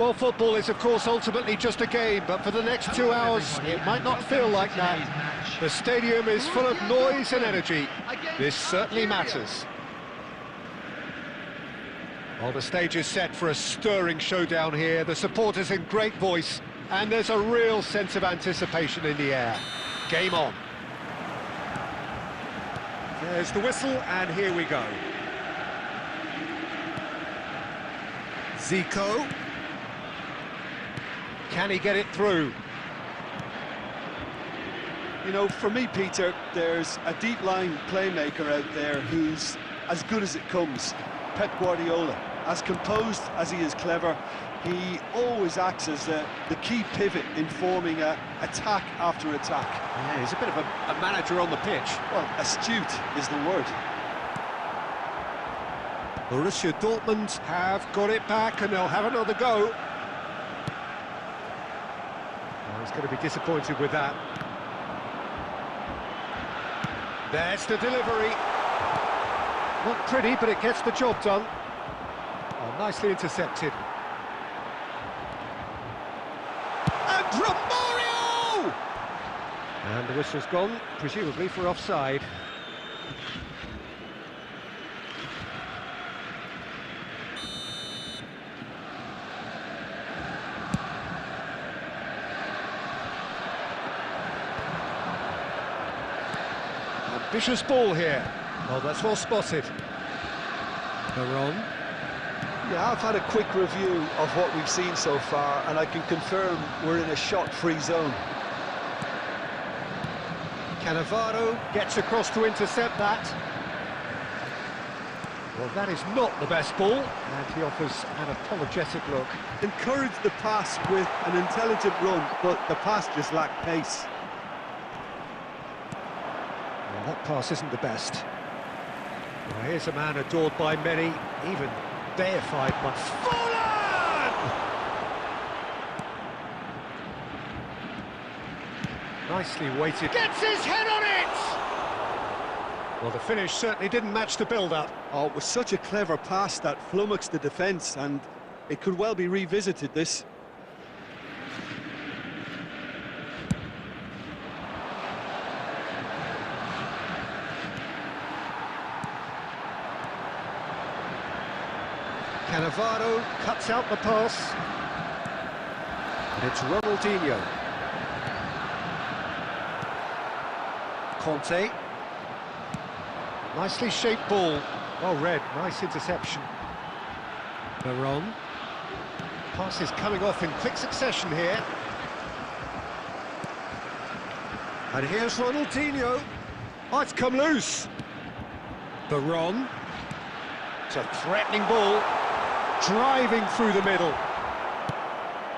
Well, football is, of course, ultimately just a game, but for the next 2 hours, it might not feel like that. The stadium is full of noise and energy. This certainly matters. Well, the stage is set for a stirring showdown here. The supporters in great voice, and there's a real sense of anticipation in the air. Game on. There's the whistle, and here we go. Zico. Can he get it through? You know, for me, Peter, there's a deep-line playmaker out there who's as good as it comes. Pep Guardiola. As composed as he is clever, he always acts as the key pivot in forming attack after attack. Yeah, he's a bit of a manager on the pitch. Well, astute is the word. Borussia Dortmund have got it back and they'll have another go. Well, he's going to be disappointed with that. There's the delivery. Not pretty, but it gets the job done. Oh, nicely intercepted. And Romario! And the whistle's gone, presumably for offside. Ambitious ball here. Well, that's well spotted. Veron. Yeah, I've had a quick review of what we've seen so far, and I can confirm we're in a shot-free zone. Cannavaro gets across to intercept that. Well, that is not the best ball, and he offers an apologetic look. Encouraged the pass with an intelligent run, but the pass just lacked pace. Well, that pass isn't the best. Well, here's a man adored by many, even deified by Fallen! Nicely weighted. Gets his head on it! Well, the finish certainly didn't match the build-up. Oh, it was such a clever pass that flummoxed the defence, and it could well be revisited, this. Cannavaro cuts out the pass. And it's Ronaldinho. Conte. Nicely shaped ball. Well read, nice interception. Veron. Pass is coming off in quick succession here. And here's Ronaldinho. Oh, it's come loose. Veron. It's a threatening ball. Driving through the middle.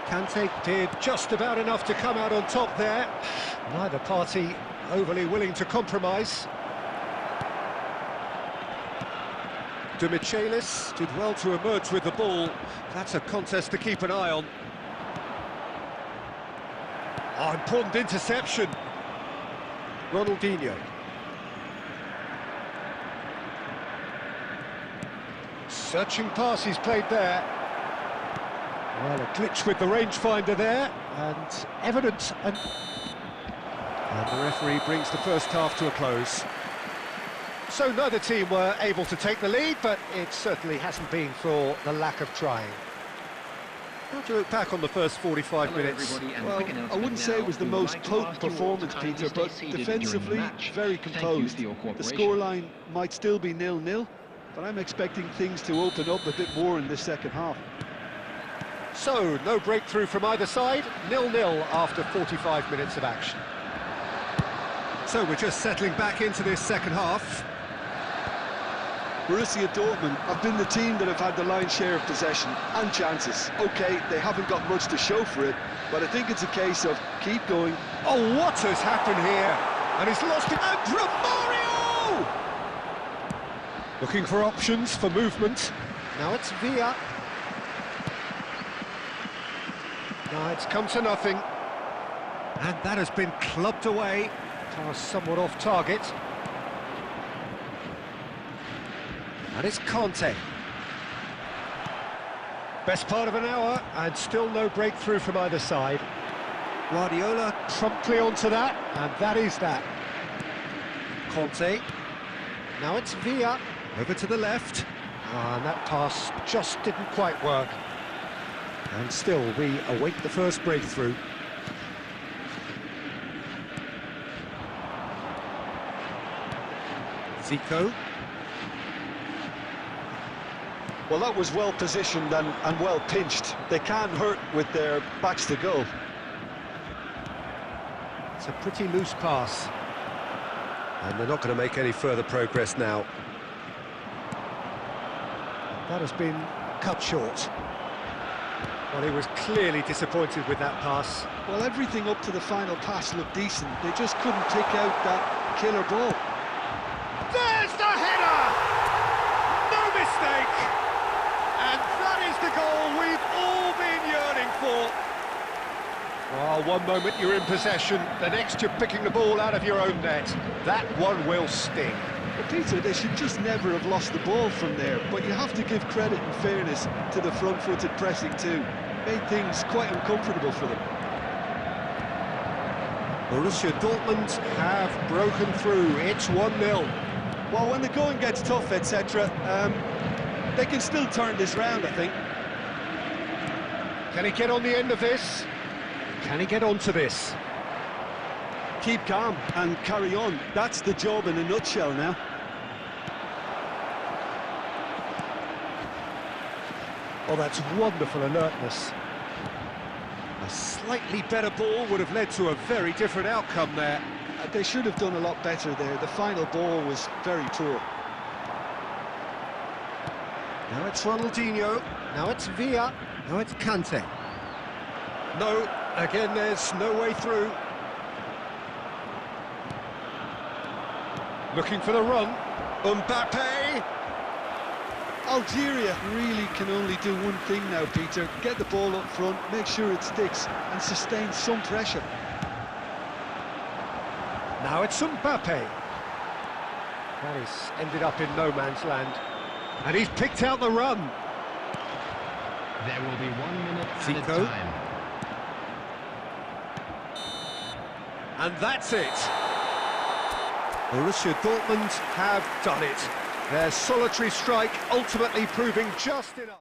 Kante did just about enough to come out on top there. Neither party overly willing to compromise. De Michelis did well to emerge with the ball. That's a contest to keep an eye on. Oh, important interception. Ronaldinho. Searching pass he's played there. Well, a glitch with the rangefinder there, and evident. And the referee brings the first half to a close. So neither team were able to take the lead, but it certainly hasn't been for the lack of trying. How do you look back on the first 45 minutes? Well, I wouldn't say it was the most potent performance, Peter, but defensively, very composed. The scoreline might still be 0-0. But I'm expecting things to open up a bit more in this second half. So, no breakthrough from either side, 0-0 after 45 minutes of action. So, we're just settling back into this second half. Borussia Dortmund have been the team that have had the lion's share of possession and chances. OK, they haven't got much to show for it, but I think it's a case of keep going. Oh, what has happened here? And he's lost it. And Romario! Looking for options for movement. Now it's Villa. Now it's come to nothing. And that has been clubbed away. Pass somewhat off target. And it's Conte. Best part of an hour, and still no breakthrough from either side. Guardiola promptly onto that, and that is that. Conte. Now it's Villa, over to the left. And that pass just didn't quite work. And still, we await the first breakthrough. Zico. Well, that was well positioned and well pinched. They can't hurt with their backs to goal. It's a pretty loose pass. And they're not going to make any further progress now. That has been cut short. Well, he was clearly disappointed with that pass. Well, everything up to the final pass looked decent. They just couldn't pick out that killer ball. There's the header! No mistake! And that is the goal we've all been yearning for. Well, one moment you're in possession, the next you're picking the ball out of your own net. That one will sting. Well, Peter, they should just never have lost the ball from there, but you have to give credit and fairness to the front-footed pressing too. Made things quite uncomfortable for them. Borussia Dortmund have broken through. It's 1-0. Well, when the going gets tough, etc., they can still turn this round, I think. Can he get on the end of this? Can he get onto this? Keep calm and carry on. That's the job in a nutshell now. Oh, that's wonderful alertness. A slightly better ball would have led to a very different outcome there. They should have done a lot better there. The final ball was very poor. Now it's Ronaldinho. Now it's Villa. Now it's Kante. No, again there's no way through. Looking for the run. Mbappe! Algeria really can only do one thing now, Peter. Get the ball up front, make sure it sticks, and sustain some pressure. Now it's Mbappe. That is ended up in no man's land. And he's picked out the run. There will be 1 minute added Zico. time. And that's it. Borussia Dortmund have done it. Their solitary strike ultimately proving just enough.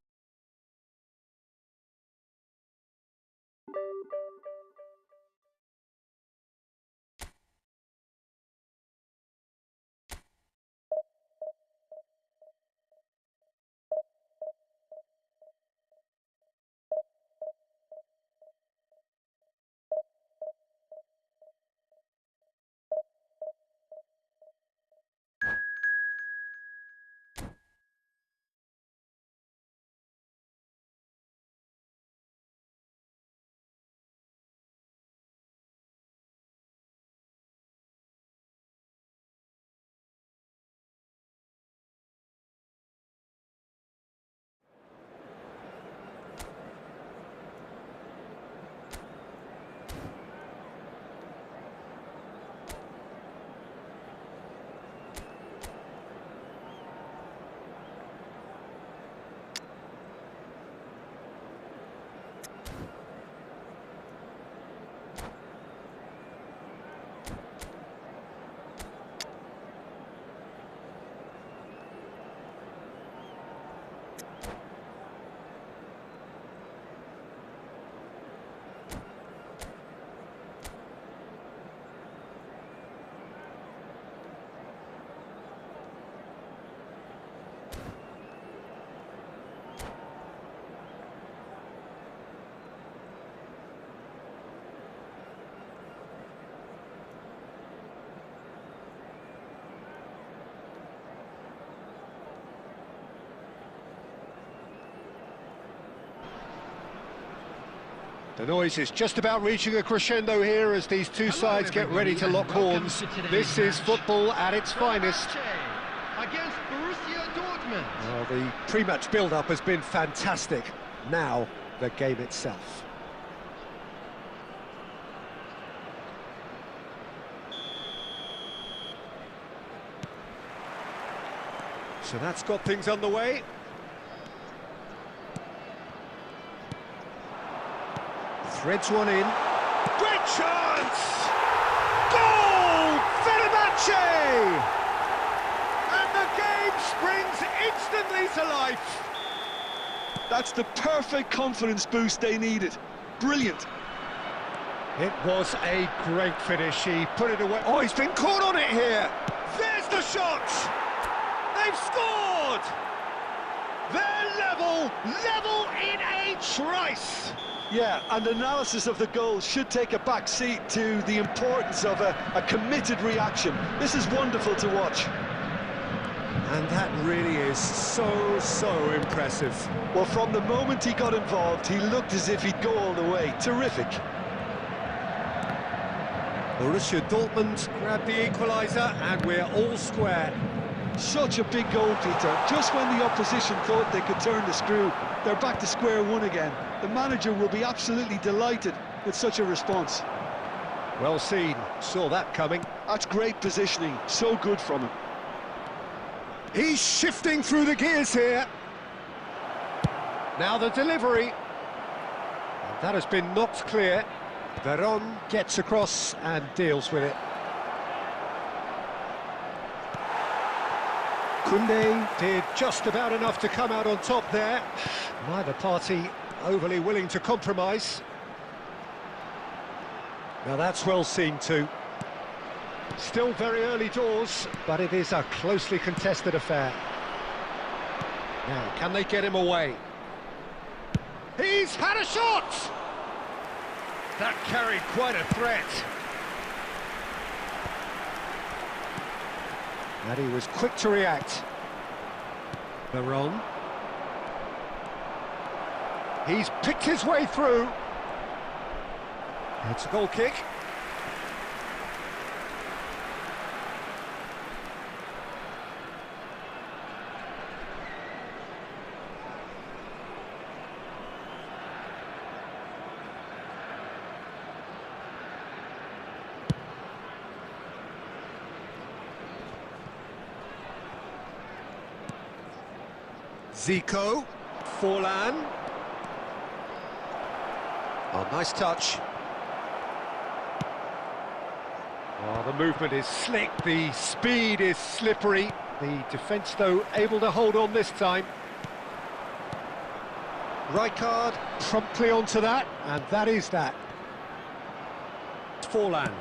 The noise is just about reaching a crescendo here as these two sides get ready to lock horns. This is football at its finest. Against Borussia Dortmund. Well, the pre-match build-up has been fantastic. Now, the game itself. So that's got things underway. Threads one in. Great chance! Goal! Fenerbahce! And the game springs instantly to life. That's the perfect confidence boost they needed. Brilliant. It was a great finish. He put it away. Oh, he's been caught on it here. There's the shot. They've scored. They're level in a trice. Yeah, and analysis of the goal should take a back seat to the importance of a committed reaction. This is wonderful to watch. And that really is so impressive. Well, from the moment he got involved, he looked as if he'd go all the way. Terrific. Borussia Dortmund grabbed the equaliser, and we're all square. Such a big goal, Peter. Just when the opposition thought they could turn the screw, they're back to square one again. The manager will be absolutely delighted with such a response. Well seen, saw that coming. That's great positioning, so good from him. He's shifting through the gears here. Now the delivery. And that has been knocked clear. Veron gets across and deals with it. Koundé did just about enough to come out on top there. Neither party overly willing to compromise. Now that's well seen too. Still very early doors, but it is a closely contested affair. Now, can they get him away? He's had a shot! That carried quite a threat. And he was quick to react. Veron. He's picked his way through. It's a goal kick. Zico, Forlan. Oh, nice touch. Oh, the movement is slick, the speed is slippery. The defence, though, able to hold on this time. Rijkaard promptly onto that, and that is that. Forlan.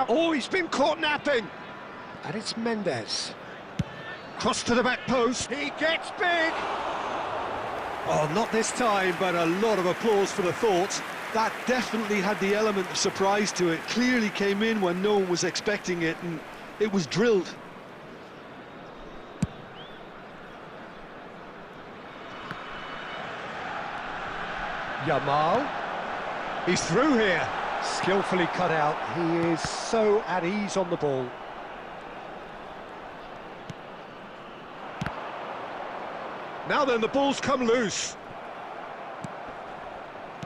Oh, he's been caught napping. And it's Mendes. Cross to the back post. He gets big. Oh, not this time, but a lot of applause for the thought. That definitely had the element of surprise to it. Clearly came in when no one was expecting it, and it was drilled. Yamal. He's through here. Skillfully cut out. He is so at ease on the ball. Now then, the ball's come loose.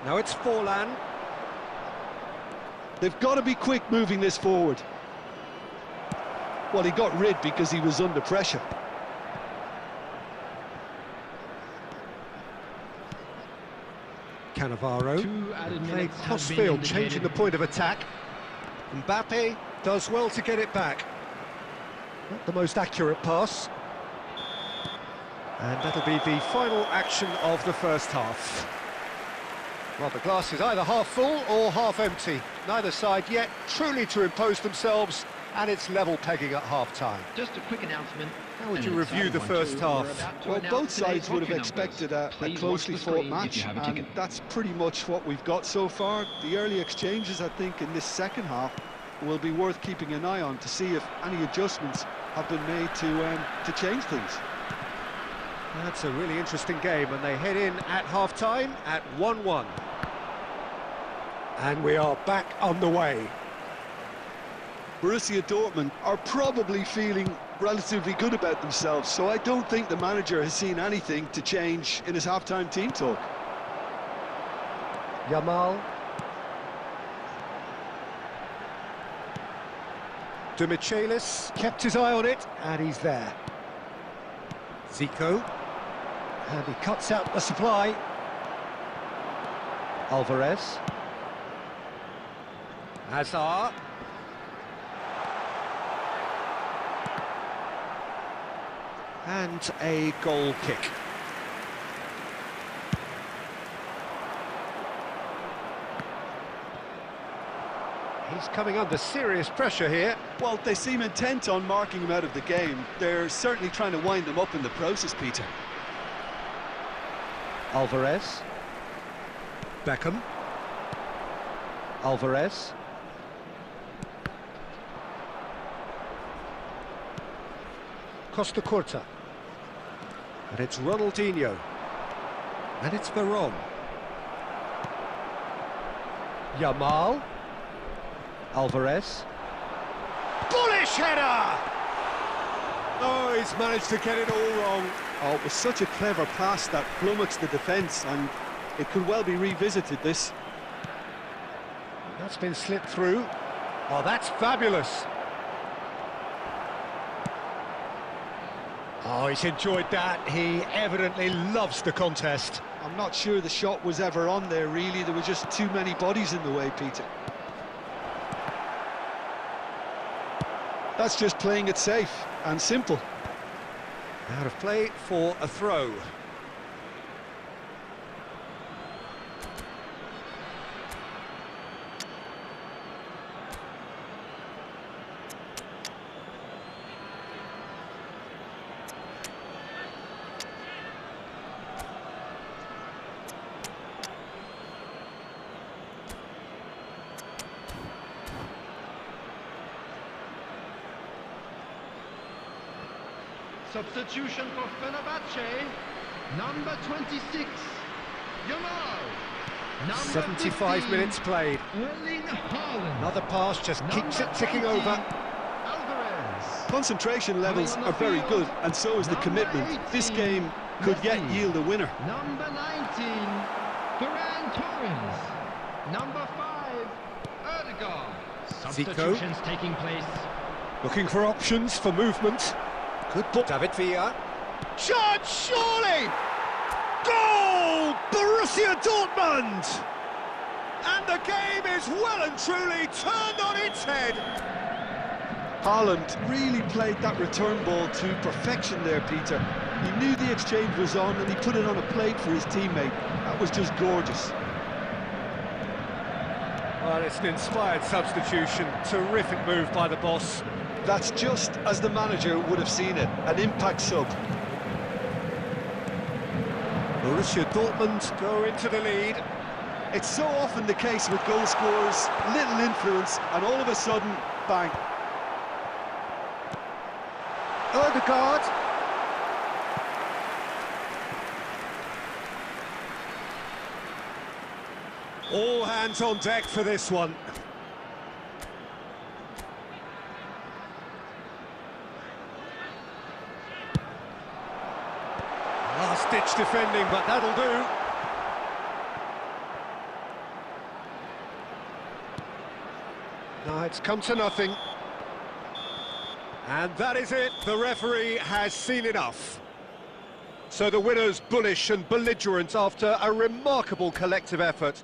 Now it's Forlan. They've got to be quick moving this forward. Well, he got rid because he was under pressure. Cannavaro. Played cross-field, changing the point of attack. Mbappe does well to get it back. Not the most accurate pass. And that'll be the final action of the first half. Well, the glass is either half full or half empty. Neither side yet truly to impose themselves, and it's level pegging at half-time. Just a quick announcement. How would you review the first half? Well, both sides would have expected a closely fought match, and that's pretty much what we've got so far. The early exchanges, I think, in this second half will be worth keeping an eye on to see if any adjustments have been made to change things. That's a really interesting game, and they head in at half-time at 1-1. And we are back on the way. Borussia Dortmund are probably feeling relatively good about themselves, so I don't think the manager has seen anything to change in his half-time team talk. Yamal. De Michelis kept his eye on it, and he's there. Zico. And he cuts out the supply. Alvarez. Hazard. And a goal kick. He's coming under serious pressure here. Well, they seem intent on marking him out of the game. They're certainly trying to wind him up in the process, Peter. Alvarez. Beckham. Alvarez. Costa Curta. And it's Ronaldinho. And it's Veron. Yamal. Alvarez. Bullish header! Oh, he's managed to get it all wrong. Oh, it was such a clever pass that flummoxed the defence, and it could well be revisited, this. That's been slipped through. Oh, that's fabulous. Oh, he's enjoyed that. He evidently loves the contest. I'm not sure the shot was ever on there, really. There were just too many bodies in the way, Peter. That's just playing it safe and simple. Out of play for a throw. Substitution for Fenerbahce, number 26, Yamal. Number 75 15, minutes played. Erling Haaland. Another pass just keeps it ticking 20, over. Alvarez. Concentration levels are very good, and so is the commitment. This game could yet yield a winner. Number 19, Ferran Torres. Number 5, Erdegaard. Substitutions taking place. Looking for options for movement. Good ball. David Villa. Shot, surely! Goal! Borussia Dortmund! And the game is well and truly turned on its head. Haaland really played that return ball to perfection there, Peter. He knew the exchange was on, and he put it on a plate for his teammate. That was just gorgeous. Well, it's an inspired substitution. Terrific move by the boss. That's just as the manager would have seen it, an impact sub. Borussia Dortmund go into the lead. It's so often the case with goal scorers, little influence, and all of a sudden, bang. Erdegaard. All hands on deck for this one. Last-ditch defending, but that'll do. No, it's come to nothing. And that is it. The referee has seen enough. So the winners bullish and belligerent after a remarkable collective effort.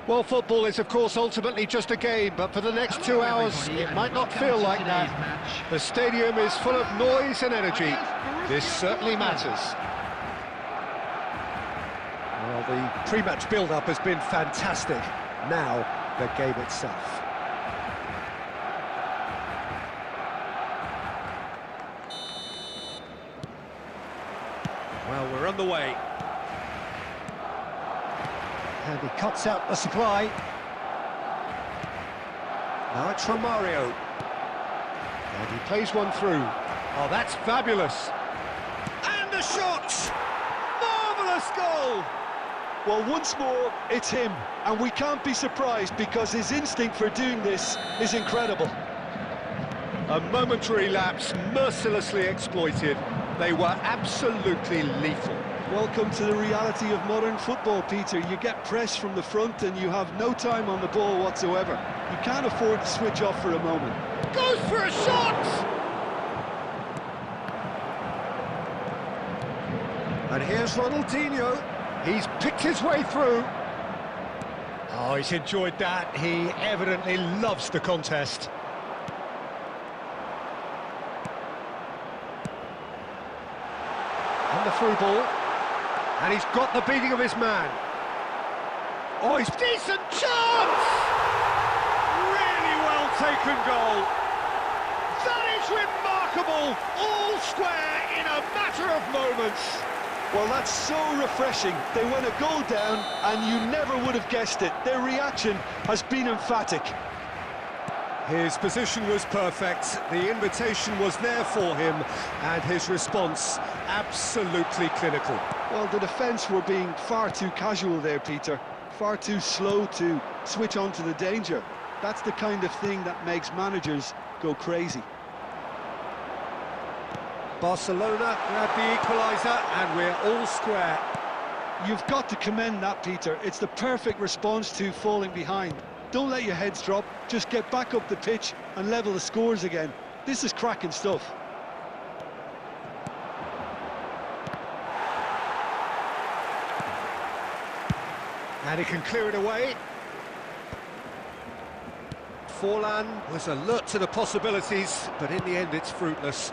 Well, football is, of course, ultimately just a game, but for the next 2 hours, it might not feel like that. The stadium is full of noise and energy. This certainly matters. Well, the pre-match build-up has been fantastic. Now, the game itself. Well, we're on the way. And he cuts out the supply. Now it's Romario. And he plays one through. Oh, that's fabulous. And a shot! Marvellous goal! Well, once more, it's him. And we can't be surprised because his instinct for doing this is incredible. A momentary lapse, mercilessly exploited. They were absolutely lethal. Welcome to the reality of modern football, Peter. You get press from the front and you have no time on the ball whatsoever. You can't afford to switch off for a moment. Goes for a shot! And here's Ronaldinho. He's picked his way through. Oh, he's enjoyed that. He evidently loves the contest. And the through ball. And he's got the beating of his man. Oh, he's decent chance! Really well taken goal. That is remarkable. All square in a matter of moments. Well, that's so refreshing. They went a goal down and you never would have guessed it. Their reaction has been emphatic. His position was perfect, the invitation was there for him, and his response absolutely clinical. Well, the defence were being far too casual there, Peter. Far too slow to switch on to the danger. That's the kind of thing that makes managers go crazy. Barcelona grab the equaliser, and we're all square. You've got to commend that, Peter. It's the perfect response to falling behind. Don't let your heads drop, just get back up the pitch and level the scores again. This is cracking stuff. And he can clear it away. Forlan was alert to the possibilities, but in the end it's fruitless.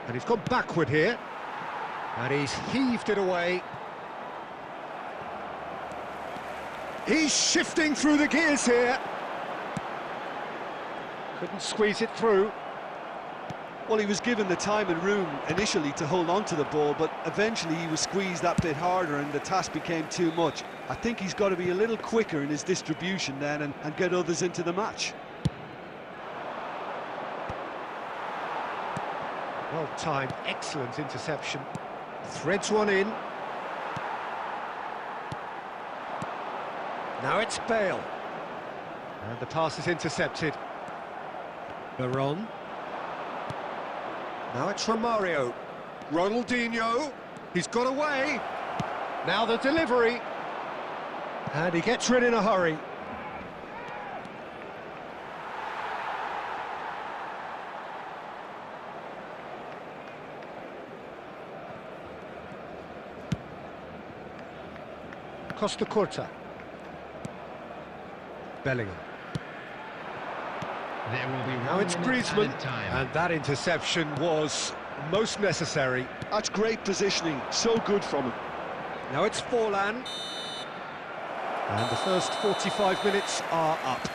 And he's gone backward here. And he's heaved it away. He's shifting through the gears here. Couldn't squeeze it through. Well, he was given the time and room initially to hold on to the ball, but eventually he was squeezed that bit harder and the task became too much. I think he's got to be a little quicker in his distribution then and get others into the match. Well timed, excellent interception. Threads one in. Now it's Bale. And the pass is intercepted. Baron. Now it's Romario. Ronaldinho. He's got away. Now the delivery. And he gets rid in a hurry. Costa Curta. Bellingham. There will be Now it's Griezmann, and that interception was most necessary. That's great positioning, so good from him. Now it's Forlan. And the first 45 minutes are up.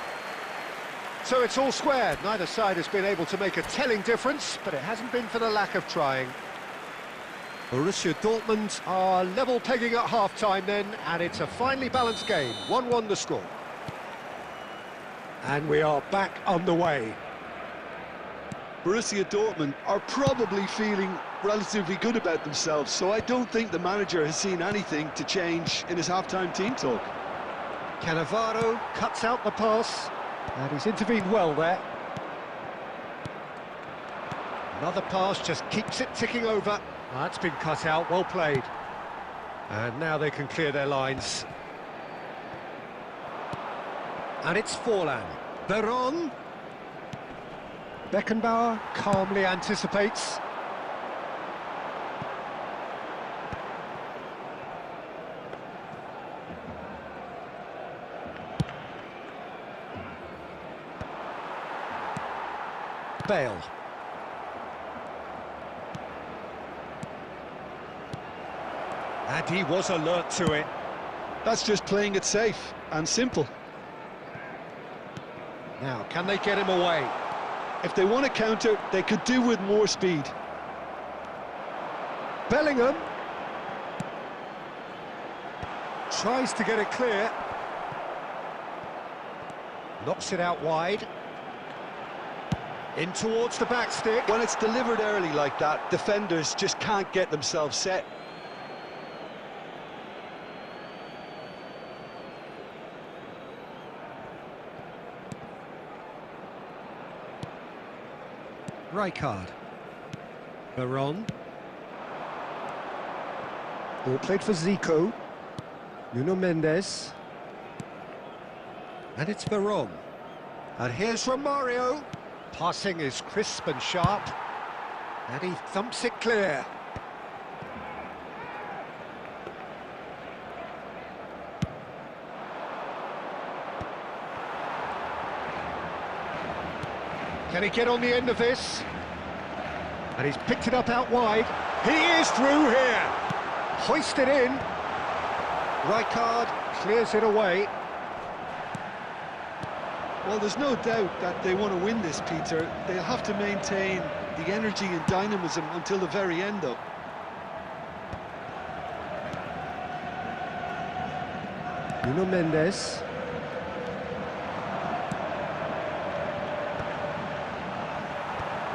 So it's all square. Neither side has been able to make a telling difference, but it hasn't been for the lack of trying. Borussia Dortmund are level pegging at half-time then, and it's a finely balanced game. 1-1 the score. And we are back on the way. Borussia Dortmund are probably feeling relatively good about themselves, so I don't think the manager has seen anything to change in his half-time team talk. Cannavaro cuts out the pass, and he's intervened well there. Another pass just keeps it ticking over. That's been cut out, well played. And now they can clear their lines. And it's Forlan. Baron. Beckenbauer calmly anticipates. Bale. And he was alert to it. That's just playing it safe and simple. Now, can they get him away? If they want to counter, they could do with more speed. Bellingham tries to get it clear. Knocks it out wide. In towards the back stick. When it's delivered early like that, defenders just can't get themselves set. Rijkaard. Veron. Ball played for Zico. Nuno Mendes. And it's Veron. And here's Romario. Passing is crisp and sharp. And he thumps it clear. Can he get on the end of this? And he's picked it up out wide. He is through here. Hoisted in. Rijkaard clears it away. Well, there's no doubt that they want to win this, Peter. They'll have to maintain the energy and dynamism until the very end, though. Nuno Mendes.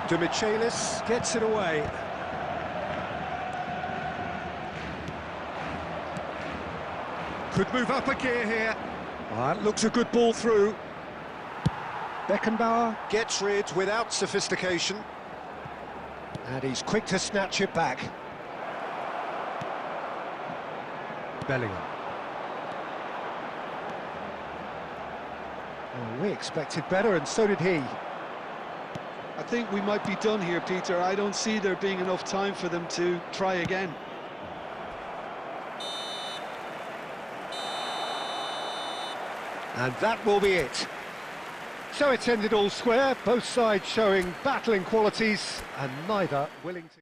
De Michelis gets it away. Could move up a gear here. That looks a good ball through. Beckenbauer gets rid without sophistication. And he's quick to snatch it back. Bellingham. Oh, we expected better, and so did he. I think we might be done here, Peter. I don't see there being enough time for them to try again. And that will be it. So it's ended all square, both sides showing battling qualities, and neither willing to...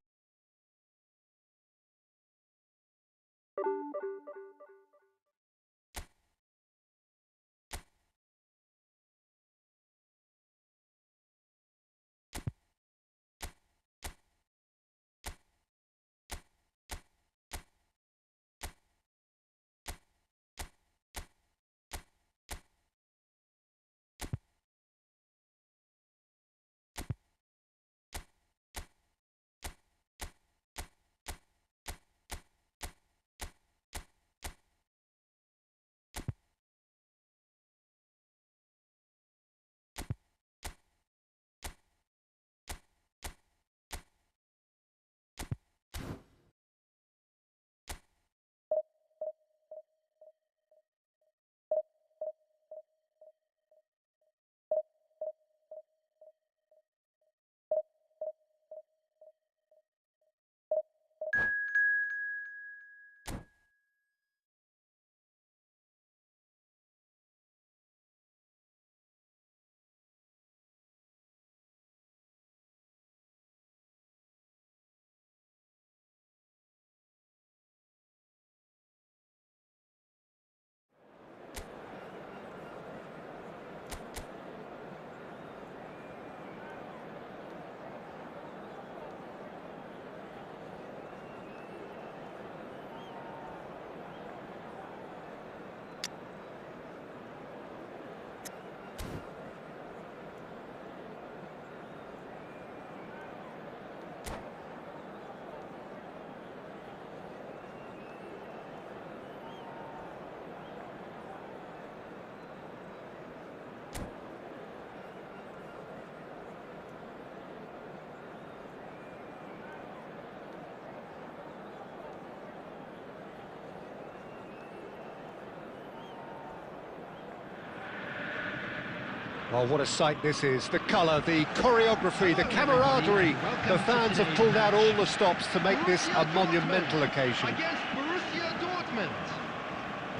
Oh, what a sight this is. The colour, the choreography, the camaraderie. The fans have pulled out all the stops to make this a monumental occasion. Against Borussia Dortmund.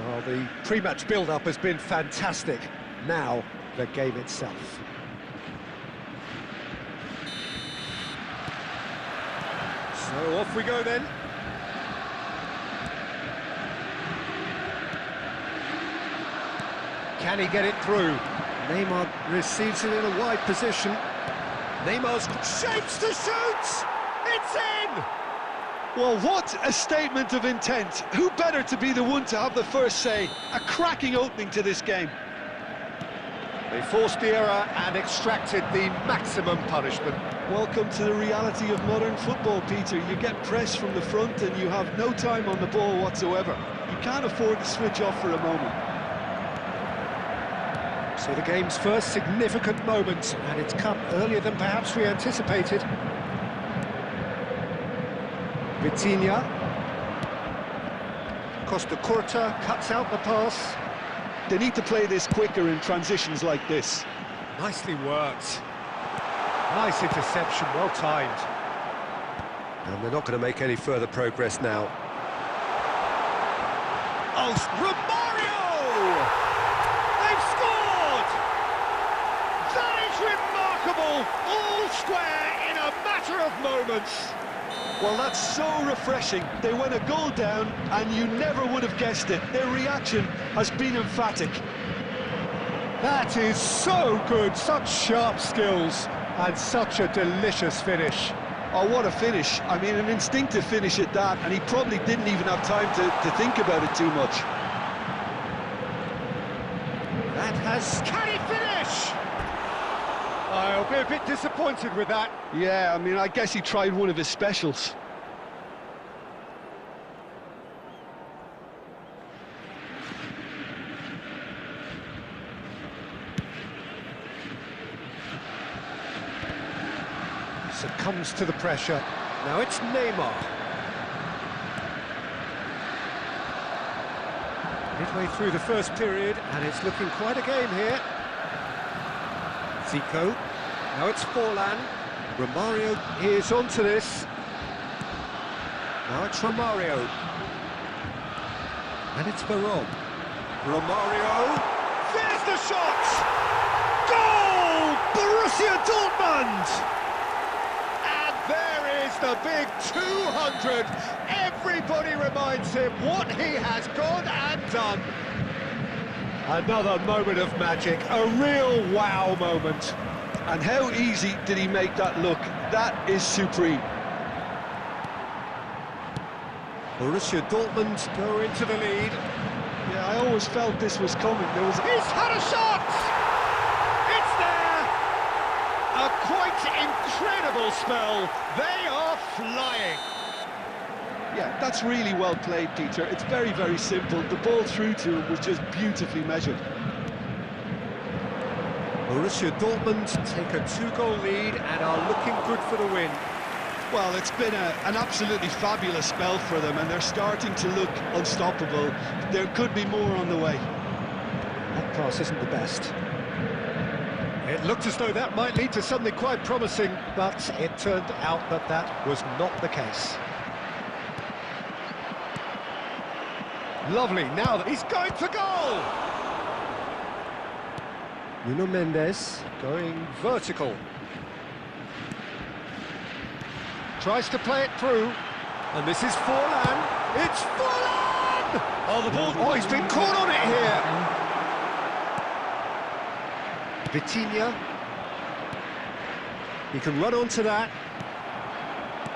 Well, the pre-match build-up has been fantastic. Now, the game itself. So off we go then. Can he get it through? Neymar receives it in a wide position. Neymar's shapes to shoot! It's in! Well, what a statement of intent. Who better to be the one to have the first say? A cracking opening to this game. They forced the error and extracted the maximum punishment. Welcome to the reality of modern football, Peter. You get pressed from the front and you have no time on the ball whatsoever. You can't afford to switch off for a moment. So the game's first significant moment, and it's come earlier than perhaps we anticipated. Vitinha. Costa Curta cuts out the pass. They need to play this quicker in transitions like this. Nicely worked. Nice interception, well timed. And they're not going to make any further progress now. Oh, Romario! They've scored! That is remarkable! All square in a matter of moments. Well, that's so refreshing. They went a goal down, and you never would have guessed it. Their reaction has been emphatic. That is so good, such sharp skills, and such a delicious finish. Oh, what a finish. I mean, an instinctive finish at that, and he probably didn't even have time to think about it too much. That has... Can he finish? I'll be a bit disappointed with that. Yeah, I mean, I guess he tried one of his specials. Succumbs to the pressure. Now it's Neymar. Midway through the first period, and it's looking quite a game here. Zico. Now it's Forlan. Romario is onto this. Now it's Romario. And it's Veron. Romario. There's the shot! Goal! Borussia Dortmund! There is the big 200. Everybody reminds him what he has gone and done. Another moment of magic, a real wow moment. And how easy did he make that look? That is supreme. Borussia Dortmund go into the lead. Yeah, I always felt this was coming. He's had a shot! It's there! A quite incredible spell. They are flying. Yeah, that's really well played, Peter. It's very, very simple. The ball through to him was just beautifully measured. Borussia Dortmund take a 2-goal lead and are looking good for the win. Well, it's been an absolutely fabulous spell for them, and they're starting to look unstoppable. There could be more on the way. That pass isn't the best. It looked as though that might lead to something quite promising, but it turned out that that was not the case. Lovely, now that he's going for goal! Nuno Mendes going vertical. Tries to play it through, and this is Forlan. It's Forlan! Oh, the ball, oh, he's been caught on it here! Vitinha. He can run onto that.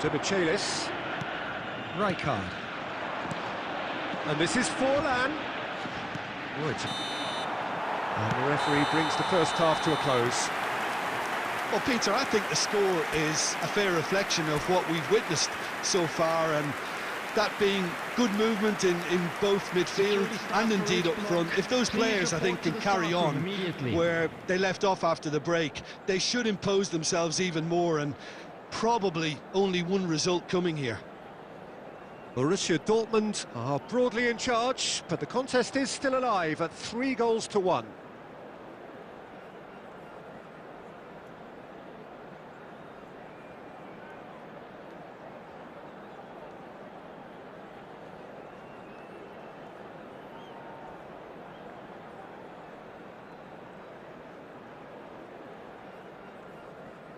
To Michelis. Rijkaard. And this is Forlan. Oh, and the referee brings the first half to a close. Well, Peter, I think the score is a fair reflection of what we've witnessed so far, and that being good movement in both midfield and indeed up front. If those players, I think, can carry on where they left off after the break, they should impose themselves even more, and probably only one result coming here. Borussia Dortmund are broadly in charge, but the contest is still alive at 3-1.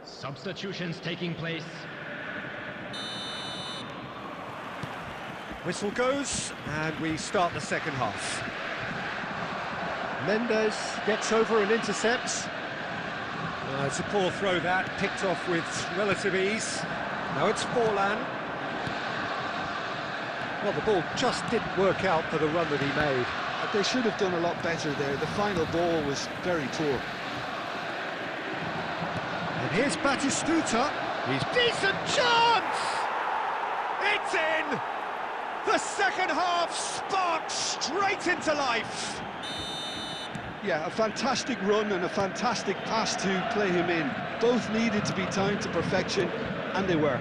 Substitutions taking place. Whistle goes, and we start the second half. Mendes gets over and intercepts. It's a poor throw that, picked off with relative ease. Now it's Forlan. Well, the ball just didn't work out for the run that he made. They should have done a lot better there. The final ball was very poor. And here's Batistuta. He's decent chance! It's in! The second half sparked straight into life. Yeah, a fantastic run and a fantastic pass to play him in. Both needed to be timed to perfection, and they were.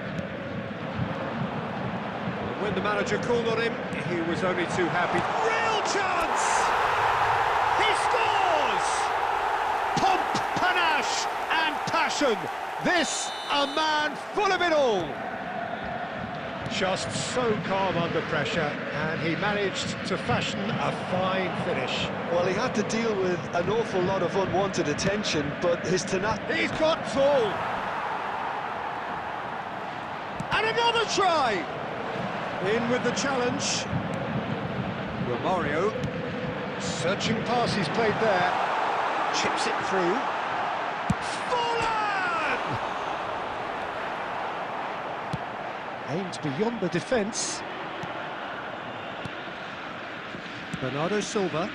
When the manager called on him, he was only too happy. Real chance! He scores! Pomp, panache and passion. This, a man full of it all. Just so calm under pressure, and he managed to fashion a fine finish. Well, he had to deal with an awful lot of unwanted attention, but his tenacity... He's got tall! And another try! In with the challenge. Romario, searching pass he's played there. Chips it through. Aimed beyond the defence. Bernardo Silva.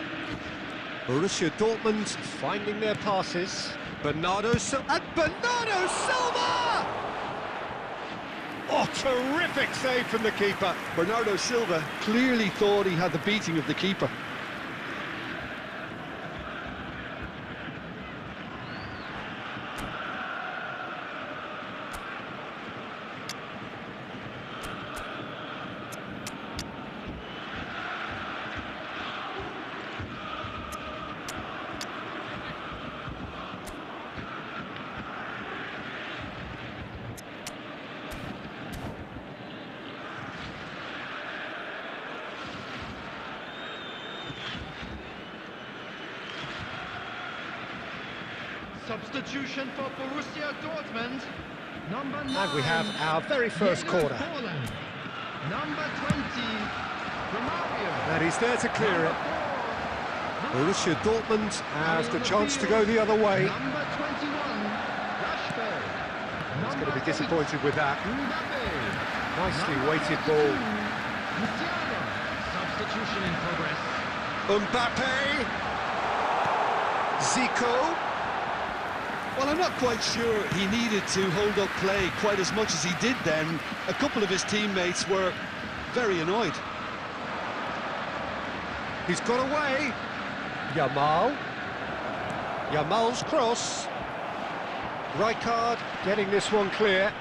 Borussia Dortmund finding their passes. Bernardo Silva. And Bernardo Silva! Oh, terrific save from the keeper. Bernardo Silva clearly thought he had the beating of the keeper. Substitution for Borussia Dortmund. Number 9. And we have our very first corner. Number 20, Romario. And he's there to clear it. Borussia Dortmund has the chance to go the other way. Number 21, Rashford. He's going to be disappointed with that. Nicely weighted ball. Substitution in progress. Mbappe. Zico. Well, I'm not quite sure he needed to hold up play quite as much as he did then. A couple of his teammates were very annoyed. He's got away. Yamal. Yamal's cross. Rijkaard getting this one clear.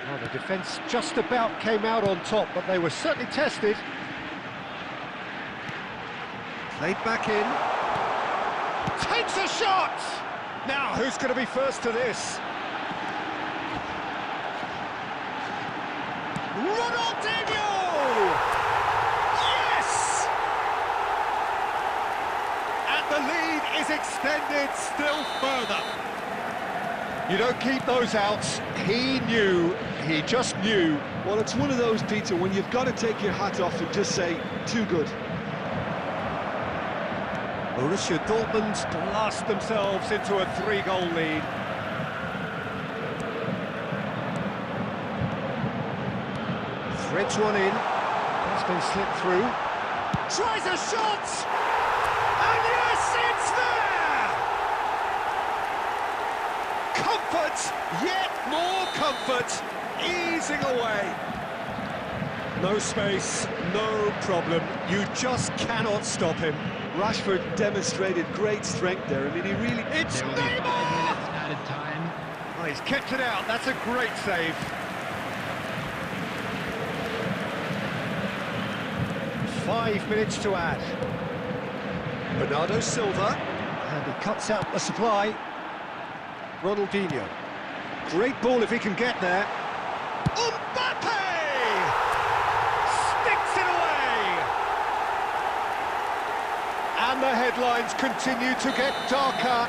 Well, the defence just about came out on top, but they were certainly tested. Played back in. Takes a shot! Now, who's going to be first to this? Ronaldinho! Yes! And the lead is extended still further. You don't keep those outs. He knew, he just knew. Well, it's one of those, Peter, when you've got to take your hat off and just say, too good. Borussia Dortmund blast themselves into a 3-goal lead. Threads one in. That's been slipped through. Tries a shot! And yes, it's there! Comfort, yet more comfort, easing away. No space, no problem. You just cannot stop him. Rashford demonstrated great strength there. I mean, he really... It's There will be 5 Neymar! minutes added time. Oh, he's kept it out. That's a great save. 5 minutes to add. Bernardo Silva. And he cuts out the supply. Ronaldinho. Great ball if he can get there. Mbappe! Sticks it away! And the headlines continue to get darker.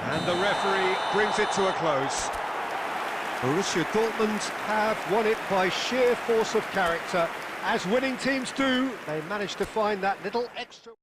And the referee brings it to a close. Borussia Dortmund have won it by sheer force of character. As winning teams do, they managed to find that little extra...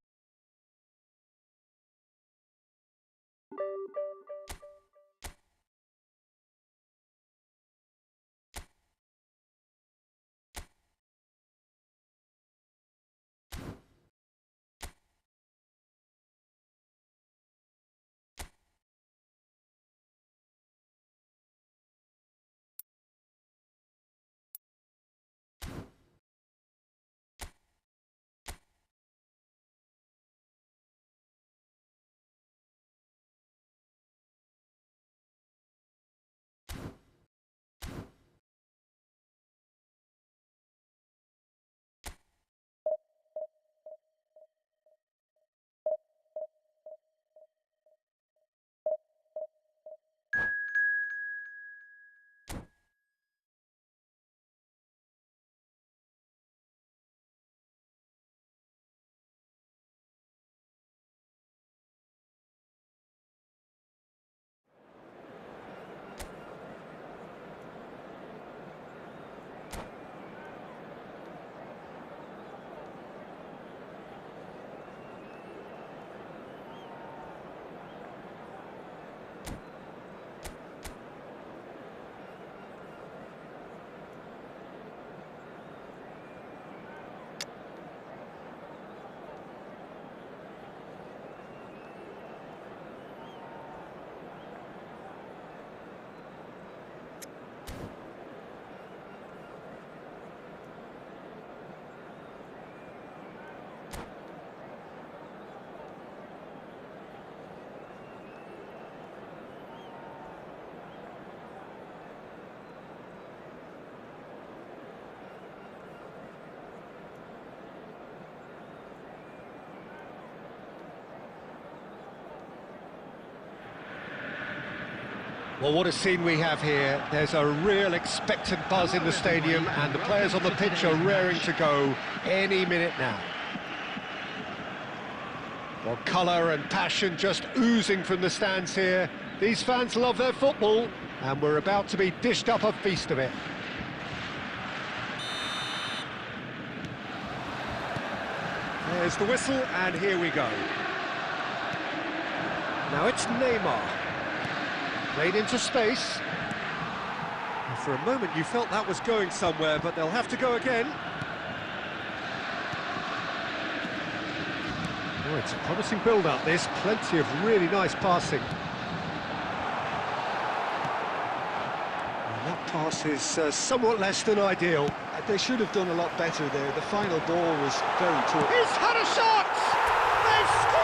Well, what a scene we have here. There's a real expectant buzz in the stadium, and the players on the pitch are raring to go any minute now. Well, colour and passion just oozing from the stands here. These fans love their football, and we're about to be dished up a feast of it. There's the whistle, and here we go. Now it's Neymar. Played into space. And for a moment you felt that was going somewhere, but they'll have to go again. Oh, it's a promising build-up, this. Plenty of really nice passing. And that pass is somewhat less than ideal. They should have done a lot better there. The final ball was very tough. He's had a shot! They've scored!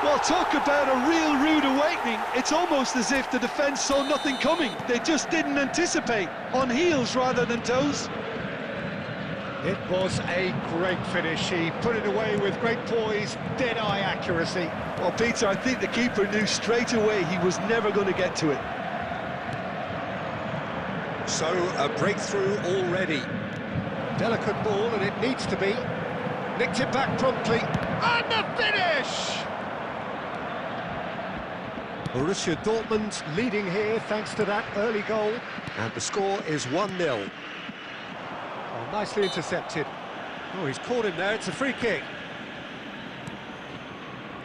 Well, talk about a real rude awakening. It's almost as if the defence saw nothing coming. They just didn't anticipate, on heels rather than toes. It was a great finish. He put it away with great poise, dead-eye accuracy. Well, Peter, I think the keeper knew straight away he was never going to get to it. So, a breakthrough already. Delicate ball, and it needs to be. Nicked it back promptly, and the finish! Borussia Dortmund leading here thanks to that early goal, and the score is 1-0. Oh, nicely intercepted. Oh, he's caught him there, it's a free kick.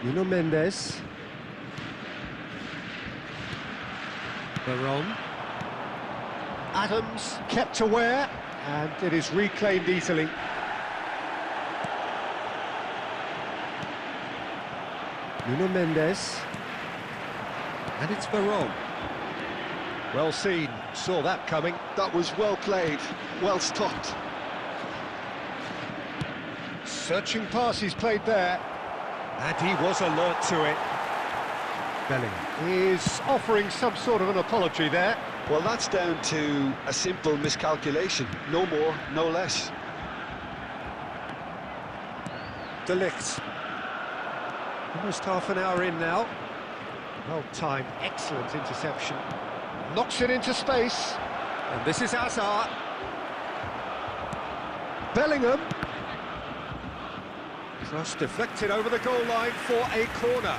Nuno Mendes. Veron. Adams kept aware, and it is reclaimed easily. Nuno Mendes. And it's Veron. Well seen, saw that coming. That was well played, well stopped. Searching pass he's played there, and he was alert to it. Bellingham is offering some sort of an apology there. Well, that's down to a simple miscalculation, no more, no less. De Ligt. Almost half an hour in now. Well timed, excellent interception. Knocks it into space, and this is Hazard. Bellingham. Cross deflected over the goal line for a corner.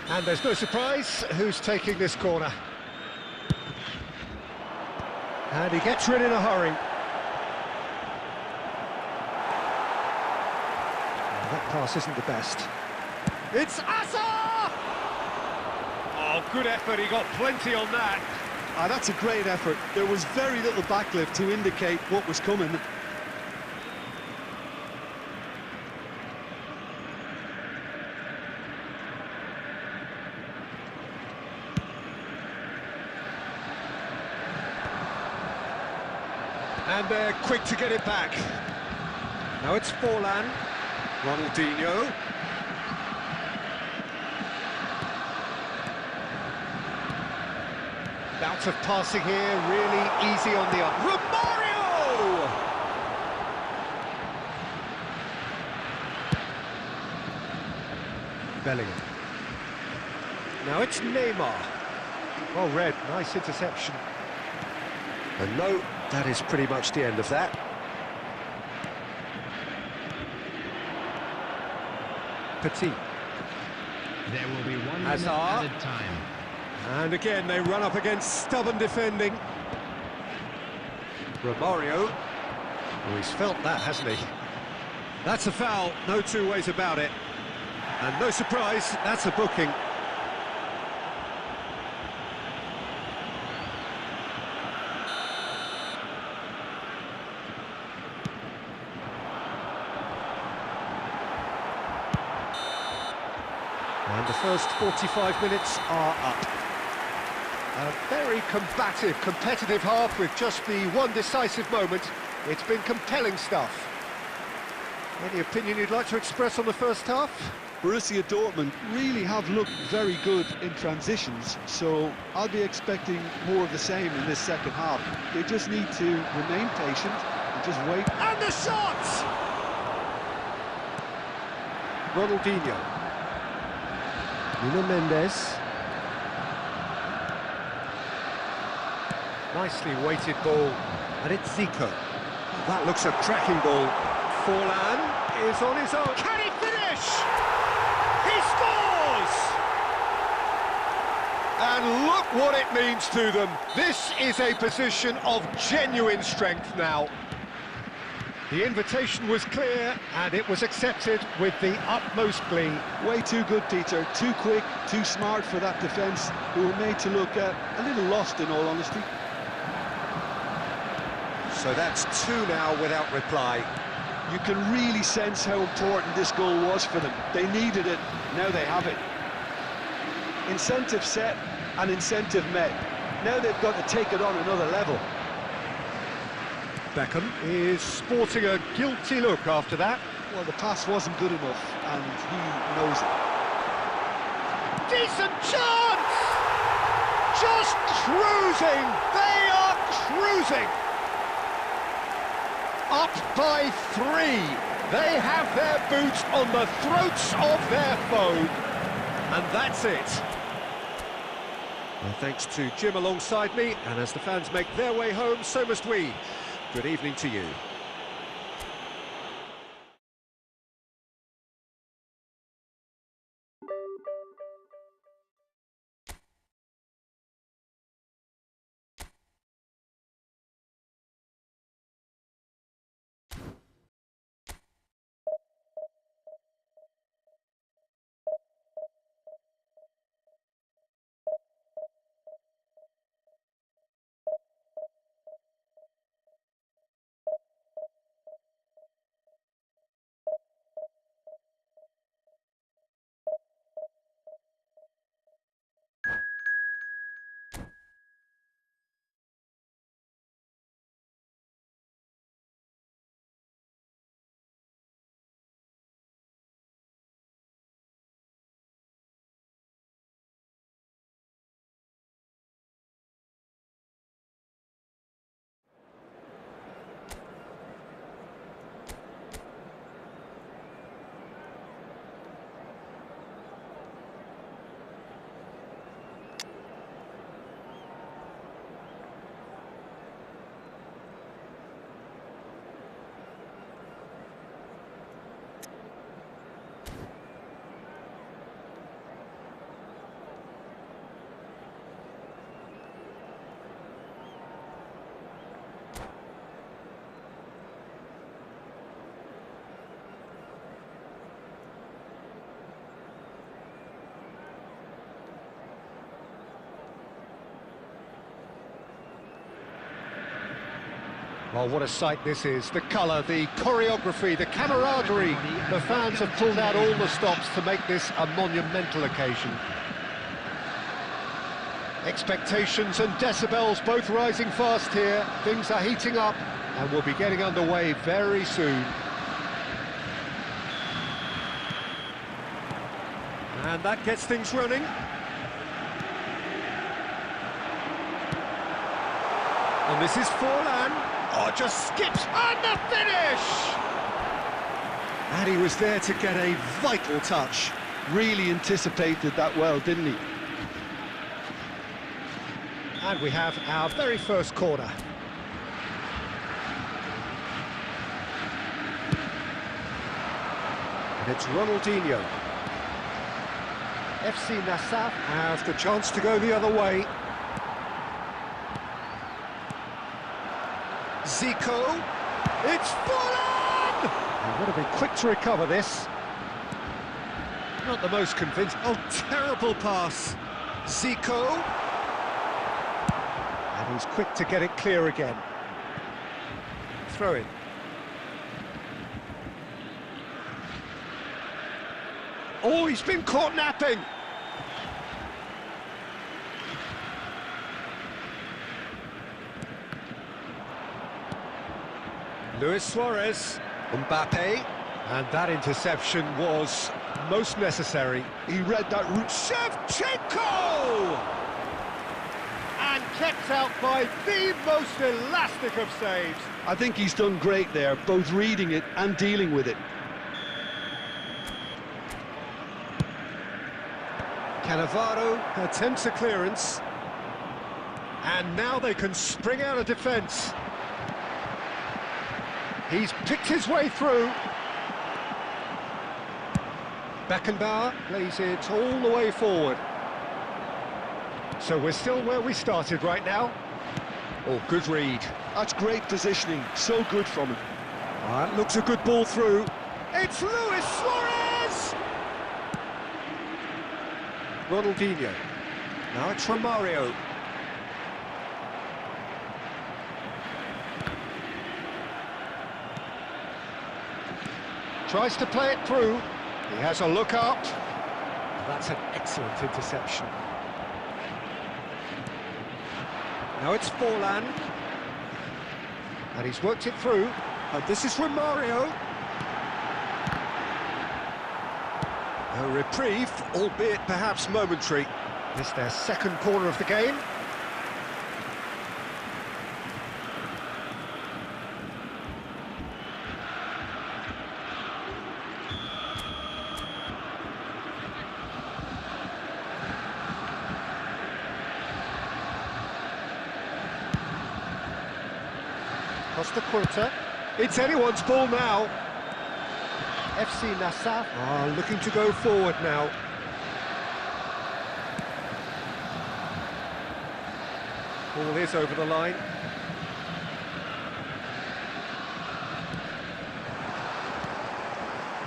And there's no surprise who's taking this corner. And he gets rid in a hurry. Well, that pass isn't the best. It's Asa! Oh, good effort, he got plenty on that. Ah, that's a great effort. There was very little backlift to indicate what was coming. And they're quick to get it back. Now it's Forlan. Ronaldinho. Bout of passing here, really easy on the up. Romario! Bellingham. Now it's Neymar. Well read, nice interception. And no, that is pretty much the end of that. Petit. There will be 1 minute Hazard. added time. And again, they run up against stubborn defending. Romario. Oh, he's felt that, hasn't he? That's a foul, no two ways about it. And no surprise, that's a booking. And the first 45 minutes are up. A very combative, competitive half with just the one decisive moment. It's been compelling stuff. Any opinion you'd like to express on the first half? Borussia Dortmund really have looked very good in transitions, so I'll be expecting more of the same in this second half. They just need to remain patient and just wait. And the shot! Ronaldinho. Nuno Mendes. Nicely weighted ball, and it's Zico. That looks a cracking ball. Forlan is on his own. Can he finish? He scores! And look what it means to them. This is a position of genuine strength now. The invitation was clear, and it was accepted with the utmost glee. Way too good, Peter. Too quick, too smart for that defence, who were made to look a little lost, in all honesty. So that's two now without reply. You can really sense how important this goal was for them. They needed it, now they have it. Incentive set and incentive met. Now they've got to take it on another level. Beckham is sporting a guilty look after that. Well, the pass wasn't good enough, and he knows it. Decent chance! Just cruising! They are cruising! Up by 3. They have their boot on the throats of their foe. And that's it. Well, thanks to Jim alongside me, and as the fans make their way home, so must we. Good evening to you. Well, what a sight this is. The colour, the choreography, the camaraderie. The fans have pulled out all the stops to make this a monumental occasion. Expectations and decibels both rising fast here. Things are heating up and we'll be getting underway very soon. And that gets things running. And this is Forlan. Oh, just skips on the finish! And he was there to get a vital touch. Really anticipated that well, didn't he? And we have our very first corner. And it's Ronaldinho. FC Nassaf have the chance to go the other way. Zico, it's Forlan! He would have been quick to recover this. Not the most convincing. Oh, terrible pass. Zico. And he's quick to get it clear again. Throw in. Oh, he's been caught napping. Luis Suarez, Mbappe, and that interception was most necessary. He read that route. Shevchenko! And kept out by the most elastic of saves. I think he's done great there, both reading it and dealing with it. Cannavaro attempts a clearance. And now they can spring out of defence. He's picked his way through. Beckenbauer plays it all the way forward. So we're still where we started right now. Oh, good read. That's great positioning, so good from him. That looks a good ball through. It's Luis Suarez! Ronaldinho. Now it's Romario. Tries to play it through. He has a look up. That's an excellent interception. Now it's Forlan. And he's worked it through. And this is Romario. A reprieve, albeit perhaps momentary. This is their second corner of the game. Costa Curta. It's anyone's ball now. FC Nassaf are looking to go forward now. Ball is over the line.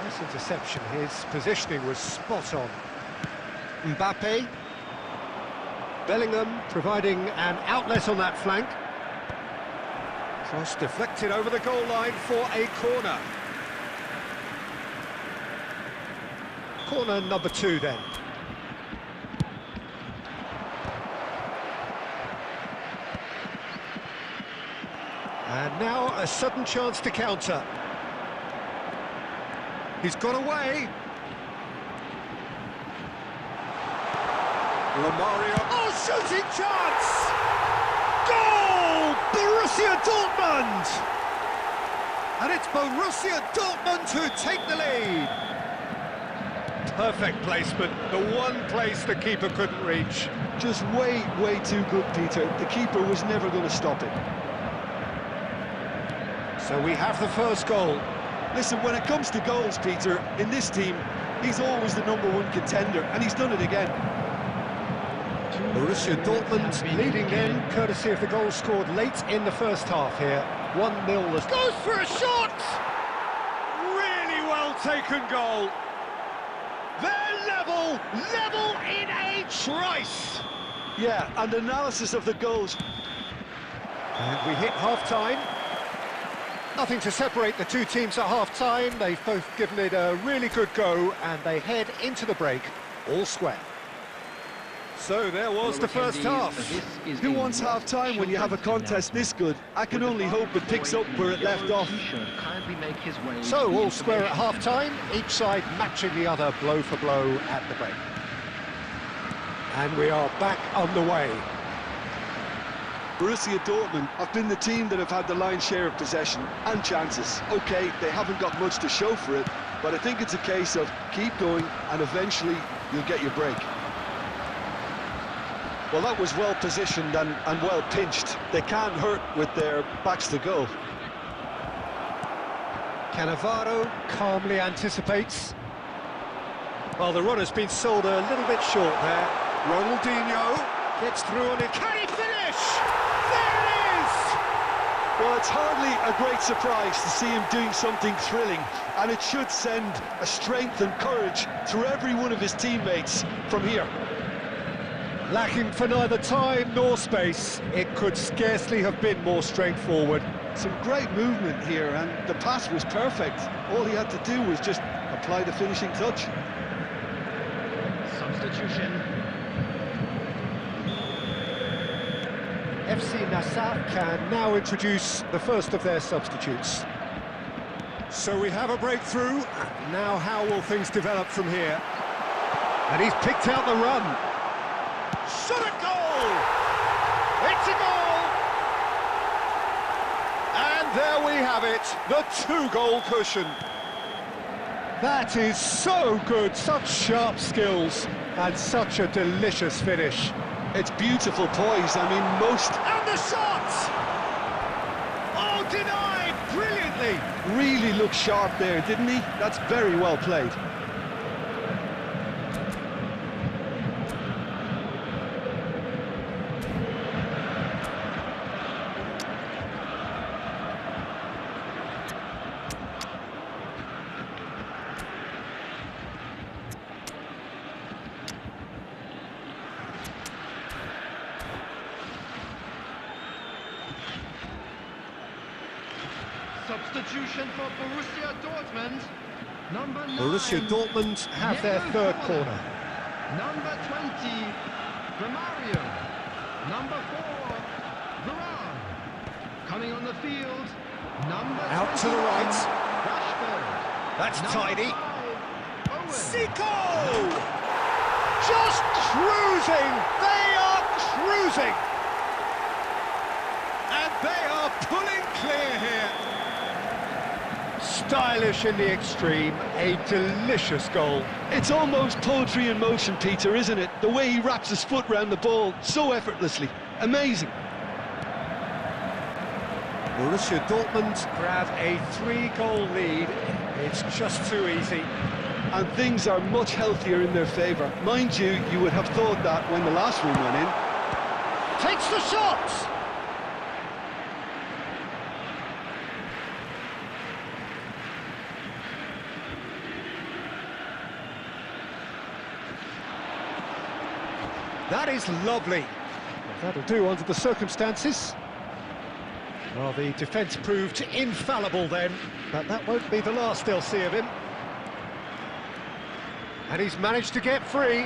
Nice interception. His positioning was spot on. Mbappe. Bellingham providing an outlet on that flank. Cross deflected over the goal line for a corner. Corner number 2 then. And now a sudden chance to counter. He's got away. Romario. Oh, shooting chance! Goal! Borussia Dortmund! And it's Borussia Dortmund who take the lead. Perfect placement, the one place the keeper couldn't reach. Just way too good, Peter. The keeper was never going to stop it. So we have the first goal. Listen, when it comes to goals, Peter, in this team, he's always the #1 contender, and he's done it again. Borussia Dortmund leading then, courtesy of the goal scored late in the first half here. 1-0. Goes for a shot! Really well taken goal. They're level in a trice. Yeah, and analysis of the goals. And we hit half-time. Nothing to separate the two teams at half-time. They've both given it a really good go, and they head into the break all square. So there was the first half. Who wants half-time when you have a contest this good? I can only hope it picks up where it left off. So all square at half-time, each side matching the other blow for blow at the break. And we are back on the way. Borussia Dortmund have been the team that have had the lion's share of possession and chances. OK, they haven't got much to show for it, but I think it's a case of keep going and eventually you'll get your break. Well, that was well positioned and well pinched. They can't hurt with their backs to goal. Cannavaro calmly anticipates. Well, the run has been sold a little bit short there. Ronaldinho gets through on it. Can he finish? There it is! Well, it's hardly a great surprise to see him doing something thrilling, and it should send a strength and courage through every one of his teammates from here. Lacking for neither time nor space, it could scarcely have been more straightforward. Some great movement here, and the pass was perfect. All he had to do was just apply the finishing touch. Substitution. FC Nassau can now introduce the first of their substitutes. So we have a breakthrough. Now how will things develop from here? And he's picked out the run. Shot a goal! It's a goal! And there we have it, the two-goal cushion. That is so good, such sharp skills, and such a delicious finish. It's beautiful poise, I mean, most... And the shot! Oh, denied brilliantly! Really looked sharp there, didn't he? That's very well played. Substitution for Borussia Dortmund. Number 9. Borussia Dortmund have their third corner. Number 20, Romario. Number 4, Varane. Coming on the field, number Out to the right. Rashford. That's Number tidy. 5, Owen. Zico! Just cruising! They are cruising! And they are pulling clear here. Stylish in the extreme, a delicious goal. It's almost poetry in motion, Peter, isn't it? The way he wraps his foot round the ball so effortlessly. Amazing. Borussia Dortmund grab a 3-goal lead. It's just too easy. And things are much healthier in their favour. Mind you, you would have thought that when the last one went in. Takes the shot! That is lovely. That'll do under the circumstances. Well, the defence proved infallible then, but that won't be the last they'll see of him. And he's managed to get free.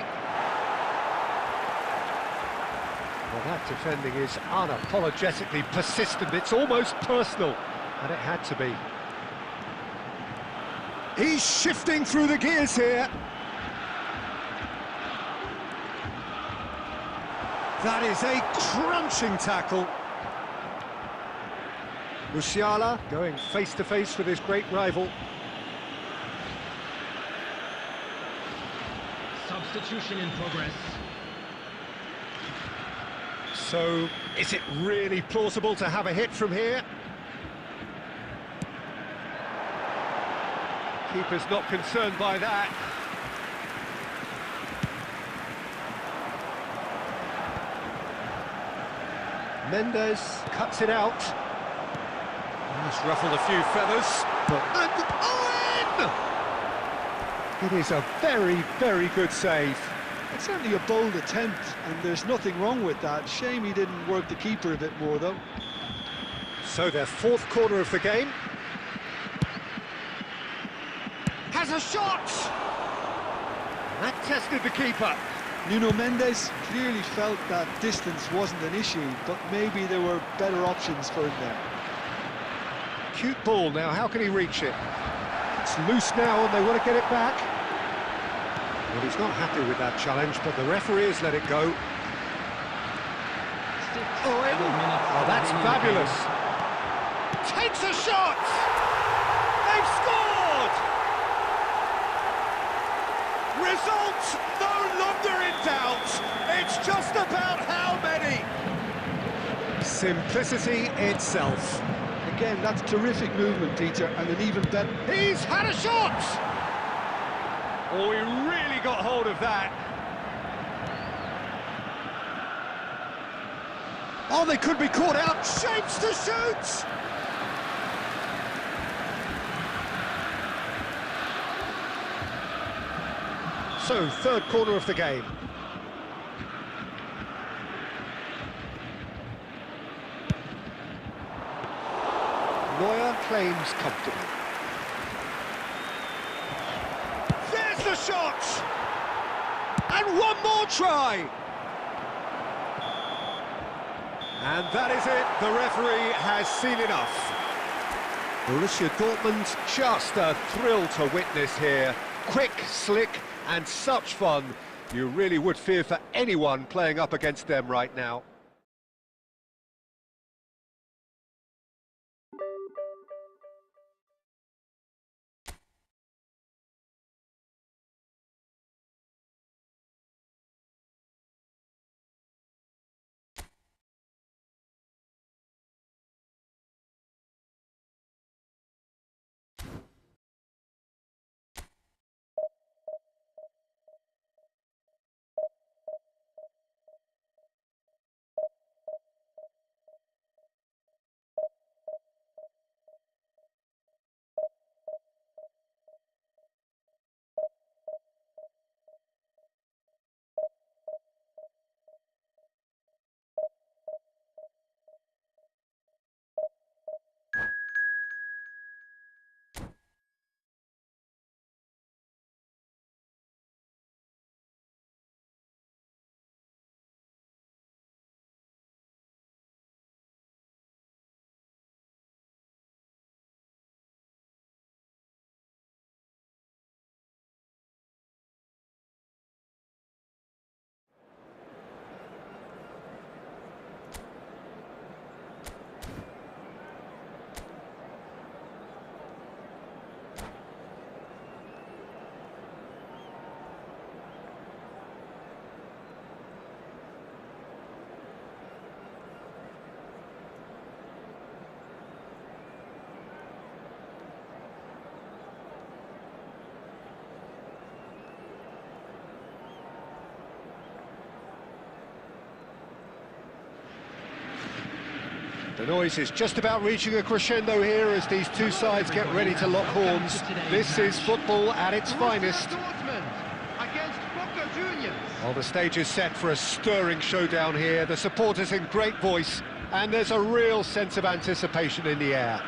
Well, that defending is unapologetically persistent. It's almost personal, and it had to be. He's shifting through the gears here. That is a crunching tackle. Musiala going face-to-face with his great rival. Substitution in progress. So, is it really plausible to have a hit from here? Keeper's not concerned by that. Mendes cuts it out. He's ruffled a few feathers, but... And Owen! It is a very, very good save. It's certainly a bold attempt, and there's nothing wrong with that. Shame he didn't work the keeper a bit more, though. So their fourth corner of the game. has a shot! That tested the keeper. Nuno Mendes clearly felt that distance wasn't an issue, but maybe there were better options for him there. Cute ball now, how can he reach it? It's loose now and they want to get it back. Well, he's not happy with that challenge, but the referee has let it go. Oh, that's fabulous. Takes a shot! They've scored! Result no longer in doubt. It's just about how many. Simplicity itself. Again, that's terrific movement, Peter, and an even better... He's had a shot! Oh, he really got hold of that. Oh, they could be caught out. Shapes to shoot! So, third corner of the game. Neuer claims comfortably. There's the shot! And one more try! And that is it, the referee has seen enough. Borussia Dortmund, just a thrill to witness here. Quick, slick, and such fun. You really would fear for anyone playing up against them right now. The noise is just about reaching a crescendo here as these two sides get ready to lock horns. This is football at its finest. Well, the stage is set for a stirring showdown here. The supporters in great voice, and there's a real sense of anticipation in the air.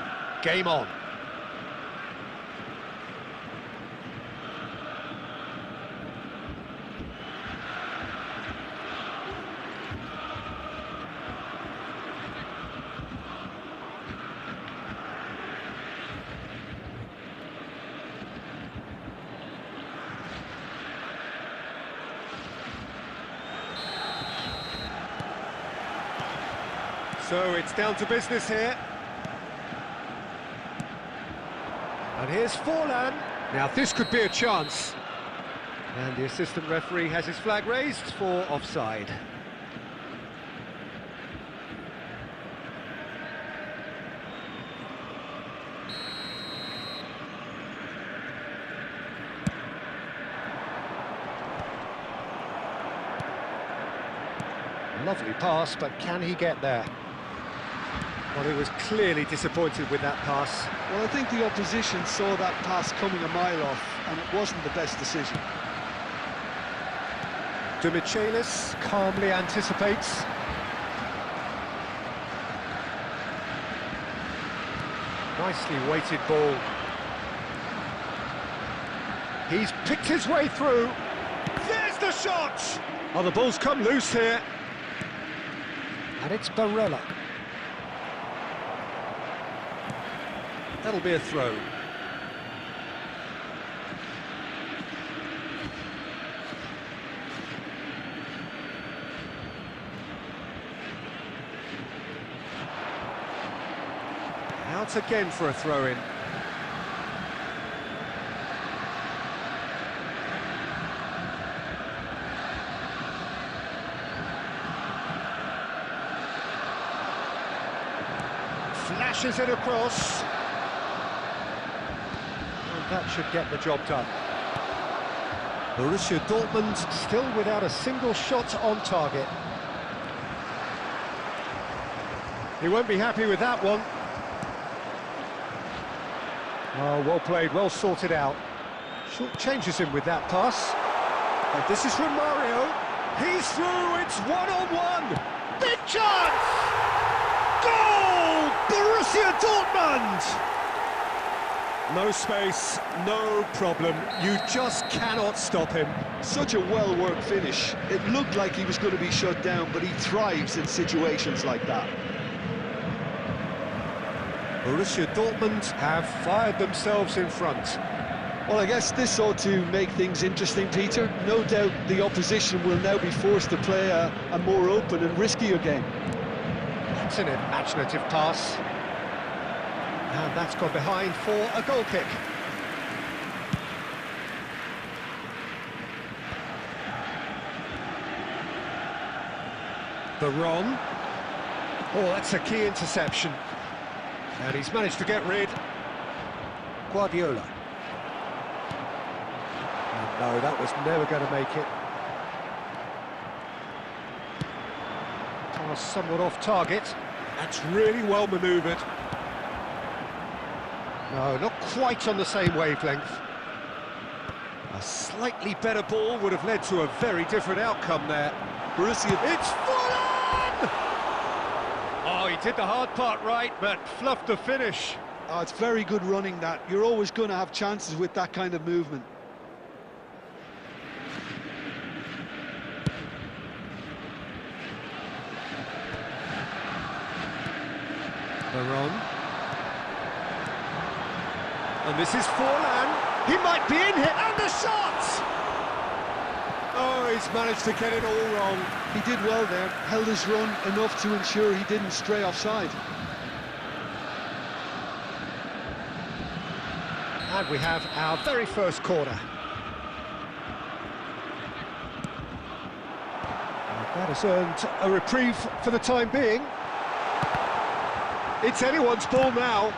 Game on. So it's down to business here. And here's Forlan. Now this could be a chance. And the assistant referee has his flag raised for offside. Lovely pass, but can he get there? Well, he was clearly disappointed with that pass. Well, I think the opposition saw that pass coming a mile off, and it wasn't the best decision. De Michelis calmly anticipates. Nicely weighted ball. He's picked his way through. There's the shot! Oh, the ball's come loose here. And it's Barella. That'll be a throw. Out again for a throw-in. Flashes it across. And that should get the job done. Borussia Dortmund still without a single shot on target. He won't be happy with that one. Oh, well played, well sorted out. Short changes him with that pass. And this is from Mario. He's through, it's one-on-one. Big chance! Goal! Borussia Dortmund! No space, no problem. You just cannot stop him. Such a well-worked finish. It looked like he was going to be shut down, but he thrives in situations like that. Borussia Dortmund have fired themselves in front. Well, I guess this ought to make things interesting, Peter. No doubt the opposition will now be forced to play a more open and riskier game. That's an imaginative pass. And that's gone behind for a goal kick. Baron. Oh, that's a key interception. And he's managed to get rid. Guardiola. And no, that was never going to make it. Pass somewhat off target. That's really well manoeuvred. No, not quite on the same wavelength. A slightly better ball would have led to a very different outcome there. Borussia... It's full on! Oh, he did the hard part right, but fluffed the finish. Oh, it's very good running, that. You're always going to have chances with that kind of movement. Baron. And this is Forlan. He might be in here, and the shot! Oh, he's managed to get it all wrong. He did well there, held his run enough to ensure he didn't stray offside. And we have our very first corner. And that has earned a reprieve for the time being. It's anyone's ball now.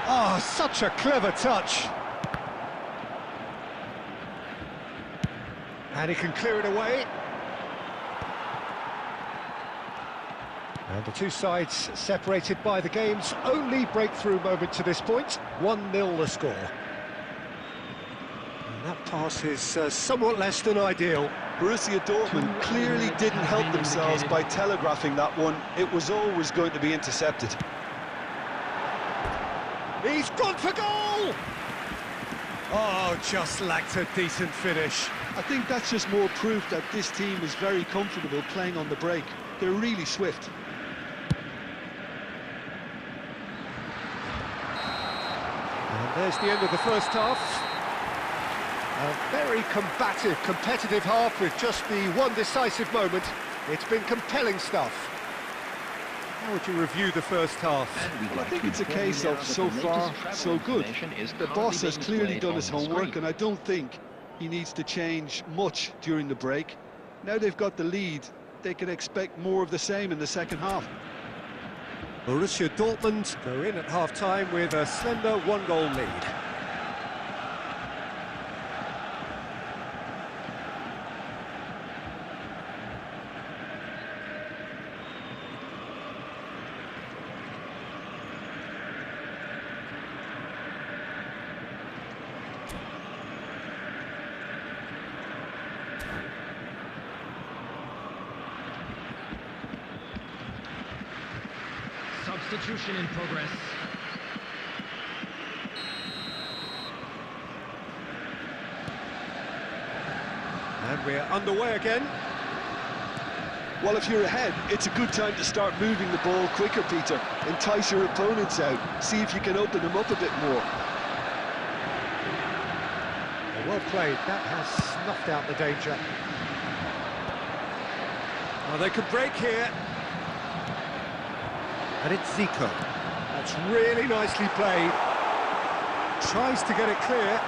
Oh, such a clever touch. And he can clear it away. And the two sides separated by the game's only breakthrough moment to this point. 1-0 the score. And that pass is somewhat less than ideal. Borussia Dortmund clearly didn't help themselves by telegraphing that one. It was always going to be intercepted. He's gone for goal! Oh, just lacked a decent finish. I think that's just more proof that this team is very comfortable playing on the break. They're really swift. And there's the end of the first half. A very combative, competitive half with just the one decisive moment. It's been compelling stuff. How would you review the first half? Well, I think it's a case of so far, so good. The boss has clearly done his homework, and I don't think he needs to change much during the break. Now they've got the lead, they can expect more of the same in the second half. Borussia Dortmund go in at half-time with a slender one-goal lead. Substitution in progress. And we're underway again. Well, if you're ahead, it's a good time to start moving the ball quicker, Peter. Entice your opponents out. See if you can open them up a bit more. Well played. That has snuffed out the danger. Well, they could break here. And it's Zico. That's really nicely played. Tries to get it clear.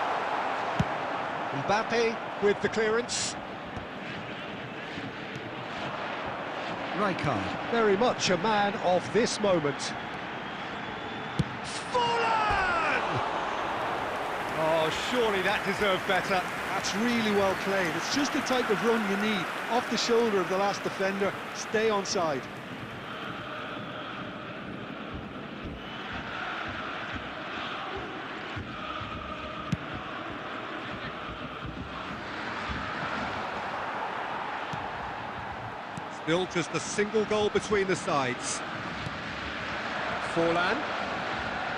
Mbappe with the clearance. Rijkaard, very much a man of this moment. Fallen! Oh, surely that deserved better. That's really well played. It's just the type of run you need. Off the shoulder of the last defender, stay onside. Still just a single goal between the sides. Forlan.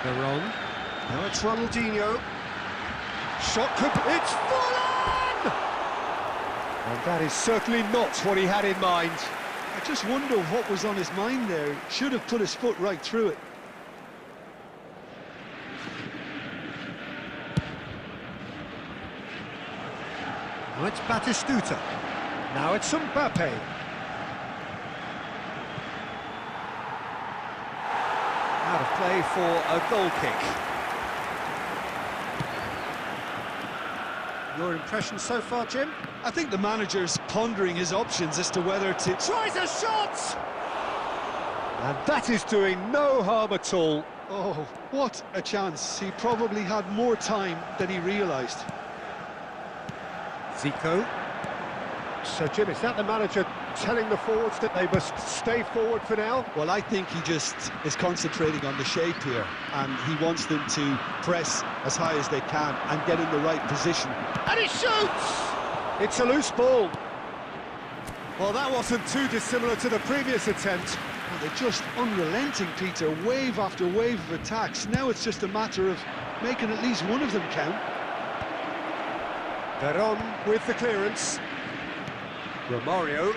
Veron. Now it's Ronaldinho. Shot could... It's Forlan! And that is certainly not what he had in mind. I just wonder what was on his mind there. Should have put his foot right through it. Now it's Batistuta. Now it's Mbappe. Out of play for a goal kick. Your impression so far, Jim? I think the manager's pondering his options as to whether to... Tries a shot! And that is doing no harm at all. Oh, what a chance. He probably had more time than he realised. Zico. So, Jim, is that the manager telling the forwards that they must stay forward for now? Well, I think he just is concentrating on the shape here, and he wants them to press as high as they can and get in the right position. And he shoots! It's a loose ball. Well, that wasn't too dissimilar to the previous attempt. Well, they're just unrelenting, Peter, wave after wave of attacks. Now it's just a matter of making at least one of them count. Veron with the clearance. Romario.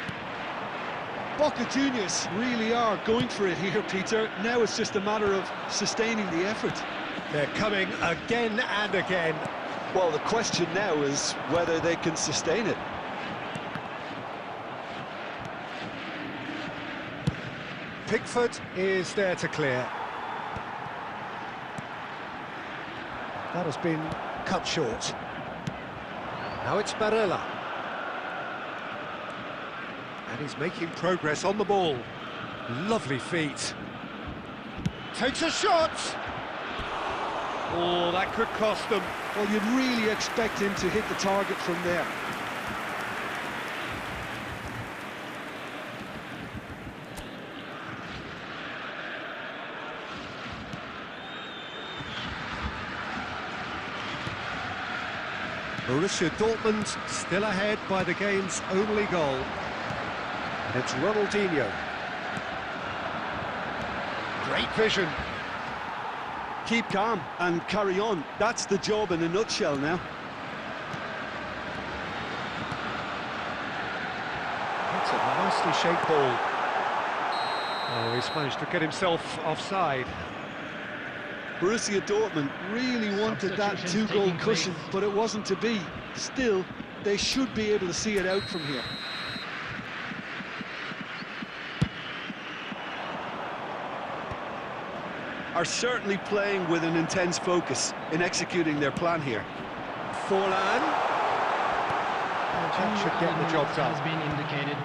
Boca Juniors really are going for it here, Peter. Now it's just a matter of sustaining the effort. They're coming again and again. Well, the question now is whether they can sustain it. Pickford is there to clear. That has been cut short. Now it's Barella. And he's making progress on the ball. Lovely feet. Takes a shot! Oh, that could cost them. Well, you'd really expect him to hit the target from there. Borussia Dortmund still ahead by the game's only goal. And it's Ronaldinho. Great vision. Keep calm and carry on. That's the job in a nutshell now. That's a nicely shaped ball. Oh, he's managed to get himself offside. Borussia Dortmund really wanted that two-goal cushion, but it wasn't to be. Still, they should be able to see it out from here. Are certainly playing with an intense focus in executing their plan here. Forlan. And that should get the job done. Has been indicated.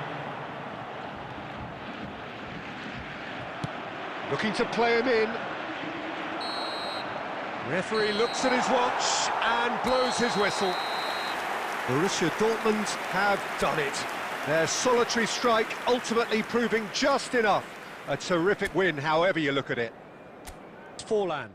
Looking to play him in. Referee looks at his watch and blows his whistle. Borussia Dortmund have done it. Their solitary strike ultimately proving just enough. A terrific win, however you look at it. Forlan.